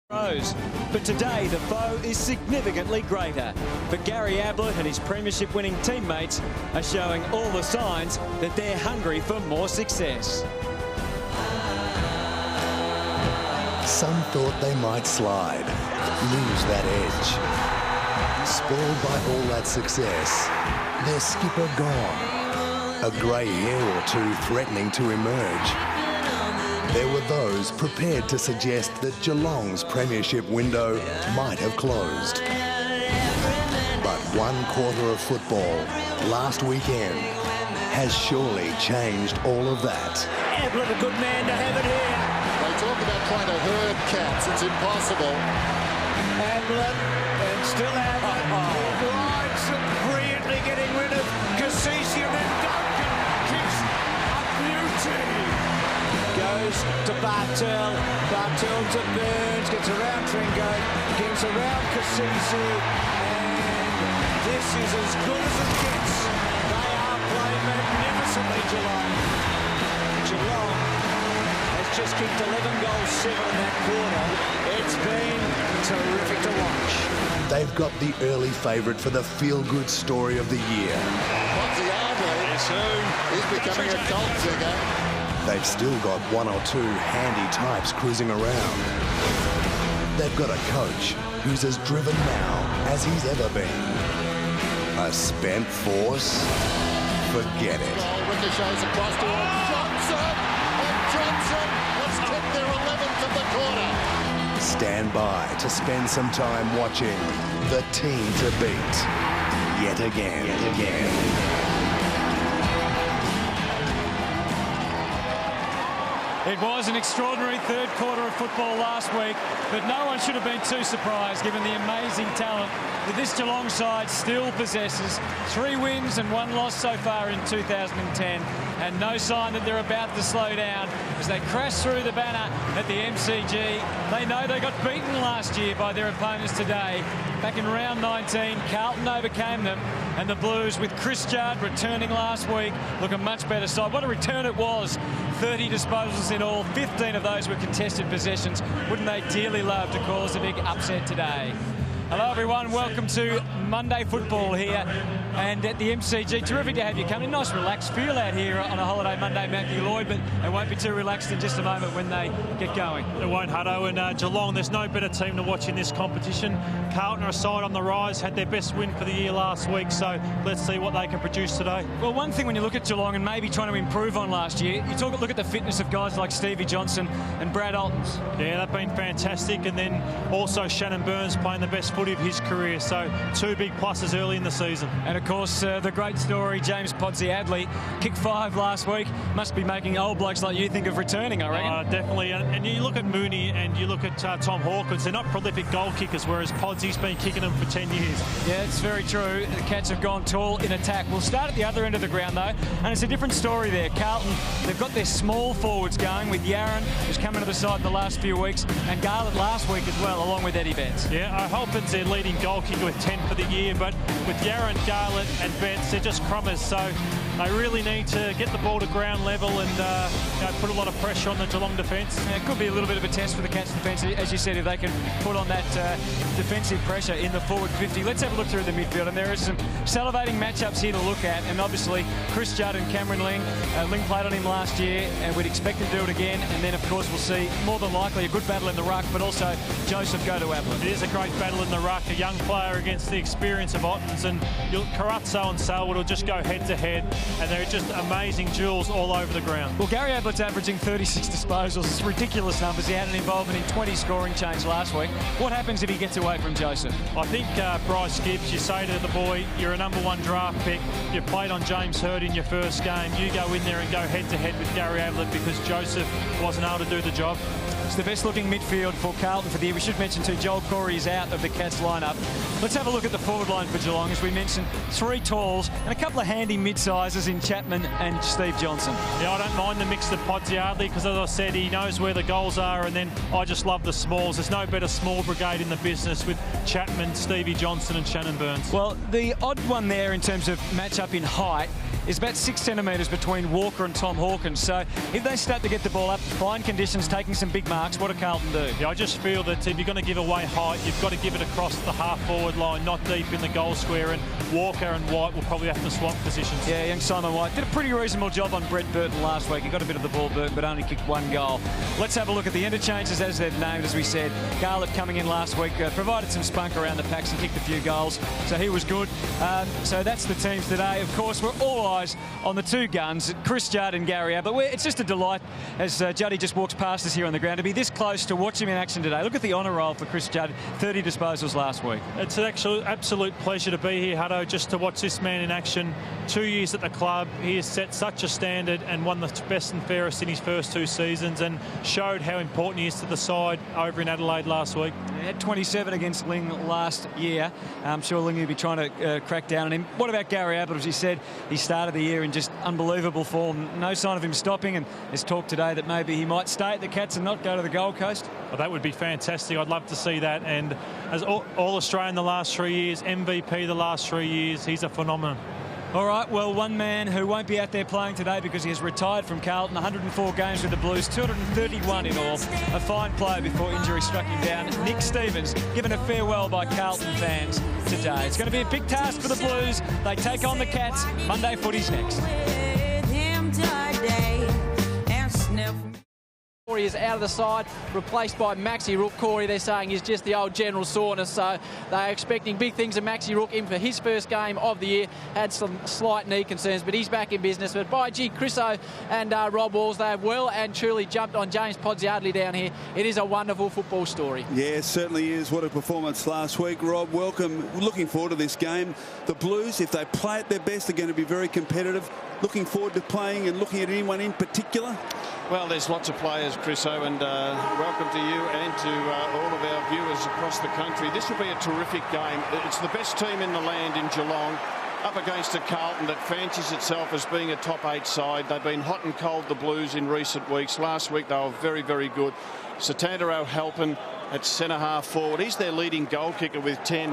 But today the foe is significantly greater. For Gary Ablett and his premiership winning teammates are showing all the signs that they're hungry for more success. Some thought they might slide, lose that edge. Spoiled by all that success, their skipper gone. A grey hair or two threatening to emerge. There were those prepared to suggest that Geelong's premiership window might have closed. But one quarter of football last weekend has surely changed all of that. Ablett, a good man to have it here. They talk about trying to herd cats. It's impossible. Ablett, and still Ablett. Glides brilliantly getting rid of Cassisi, and then Duncan kicks a beauty. Goes to Bartel to Burns, gets around Tringo, gets around Cassisi, and this is as good as it gets. They are playing magnificently, Geelong. Geelong has just kicked 11 goals, 7 in that quarter. It's been terrific to watch. They've got the early favourite for the feel-good story of the year. He's becoming a cult figure. They've still got one or two handy types cruising around. They've got a coach who's as driven now as he's ever been. A spent force? Forget it. Ricochets across to Johnson. And Johnson has kicked their 11th of the quarter. Stand by to spend some time watching the team to beat. Yet again. It was an extraordinary third quarter of football last week, but no one should have been too surprised given the amazing talent that this Geelong side still possesses. 3 wins and 1 loss so far in 2010, and no sign that they're about to slow down as they crash through the banner at the MCG. They know they got beaten last year by their opponents today. Back in round 19, Carlton overcame them, and the Blues, with Chris Judd returning last week, look a much better side. What a return it was. 30 disposals in all, 15 of those were contested possessions. Wouldn't they dearly love to cause a big upset today? Hello everyone, welcome to Monday Football here and at the MCG. Terrific to have you come in. Nice relaxed feel out here on a holiday Monday, Matthew Lloyd, but it won't be too relaxed in just a moment when they get going. It won't, Hutto, and Geelong, there's no better team to watch in this competition. Carlton are a side on the rise, had their best win for the year last week, so let's see what they can produce today. Well, one thing when you look at Geelong and maybe trying to improve on last year, you look at the fitness of guys like Stevie Johnson and Brad Altons. Yeah, they've been fantastic, and then also Shannon Burns playing the best footy of his career, so 2 big pluses early in the season. And of course, the great story, James Podsiadly, kicked 5 last week, must be making old blokes like you think of returning, I reckon. Definitely, and you look at Mooney and you look at Tom Hawkins, they're not prolific goal kickers, whereas Podsy's been kicking them for 10 years. Yeah, it's very true. The Cats have gone tall in attack. We'll start at the other end of the ground, though, and it's a different story there. Carlton, they've got their small forwards going with Yaron, who's come into the side in the last few weeks, and Garlett last week as well, along with Eddie Betts. Yeah, Holton's their leading goal kicker with 10 for the year, but with Yaron, Garlett and Betts, they're just crumbers, so they really need to get the ball to ground level and put a lot of pressure on the Geelong defence. Yeah, it could be a little bit of a test for the Cats defence, as you said, if they can put on that defensive pressure in the forward 50. Let's have a look through the midfield, and there are some salivating matchups here to look at, and obviously Chris Judd and Cameron Ling. Ling played on him last year, and we'd expect him to do it again, and then of course we'll see more than likely a good battle in the ruck, but also Joseph go to Ablett. It is a great battle in the ruck, a young player against the experience of Ottens, and Carazzo and Selwood will just go head to head, and they're just amazing duels all over the ground. Well, Gary Ablett's averaging 36 disposals. It's ridiculous numbers. He had an involvement in 20 scoring change last week. What happens if he gets away from Joseph? I think Bryce Gibbs, you say to the boy, you're a #1 draft pick, you played on James Hird in your first game, you go in there and go head to head with Gary Ablett because Joseph wasn't able to do the job. It's the best looking midfield for Carlton for the year. We should mention too, Joel Corey is out of the Cats lineup. Let's have a look at the forward line for Geelong. As we mentioned, 3 talls and a couple of handy mid-sizes in Chapman and Steve Johnson. Yeah, I don't mind the mix of Podsiadly because, as I said, he knows where the goals are, and then I just love the smalls. There's no better small brigade in the business with Chapman, Stevie Johnson and Shannon Burns. Well, the odd one there in terms of match-up in height is about 6 centimetres between Walker and Tom Hawkins. So if they start to get the ball up, fine conditions, taking some big marks, what do Carlton do? Yeah, I just feel that if you're going to give away height, you've got to give it across the half-forward line, not deep in the goal square, and Walker and White will probably have to swap positions. Yeah, young Simon White did a pretty reasonable job on Brett Burton last week. He got a bit of the ball, Burton, but only kicked 1 goal. Let's have a look at the interchanges as they've named, as we said. Garlett coming in last week, provided some spunk around the packs and kicked a few goals, so he was good. So that's the teams today. Of course, we're all eyes on the 2 guns, Chris Judd and Gary Ablett. It's just a delight as Juddy just walks past us here on the ground to be this close to watch him in action today. Look at the honour roll for Chris Judd, 30 disposals last week. It's an absolute pleasure to be here, Hutto, just to watch this man in action. 2 years at the club, he has set such a standard and won the best and fairest in his first 2 seasons and showed how important he is to the side over in Adelaide last week. He had 27 against Ling last year. I'm sure Ling will be trying to crack down on him. What about Gary Ablett? As he said, he started the year in just unbelievable form. No sign of him stopping, and there's talk today that maybe he might stay at the Cats and not go to the Gold Coast. Well, that would be fantastic. I'd love to see that. And as All-Australian the last 3 years, MVP the last 3 years, he's a phenomenon. All right, well, one man who won't be out there playing today because he has retired from Carlton, 104 games with the Blues, 231 in all. A fine player before injury struck him down. Nick Stevens, given a farewell by Carlton fans today. It's going to be a big task for the Blues. They take on the Cats. Monday footy's next. Corey is out of the side, replaced by Maxi Rook. Corey, they're saying, is just the old general soreness, so they're expecting big things of Maxi Rook in for his first game of the year. Had some slight knee concerns, but he's back in business. But by gee, Chriso and Rob Walls, they have well and truly jumped on James Podsiadly down here. It is a wonderful football story. Yeah, it certainly is. What a performance last week. Rob, welcome. Looking forward to this game. The Blues, if they play at their best, are going to be very competitive. Looking forward to playing and looking at anyone in particular? Well, there's lots of players, Chriso, and welcome to you and to all of our viewers across the country. This will be a terrific game. It's the best team in the land in Geelong, up against a Carlton that fancies itself as being a top 8 side. They've been hot and cold, the Blues, in recent weeks. Last week they were very, very good. Satanta O'Halpin at centre half forward. He's their leading goal kicker with 10.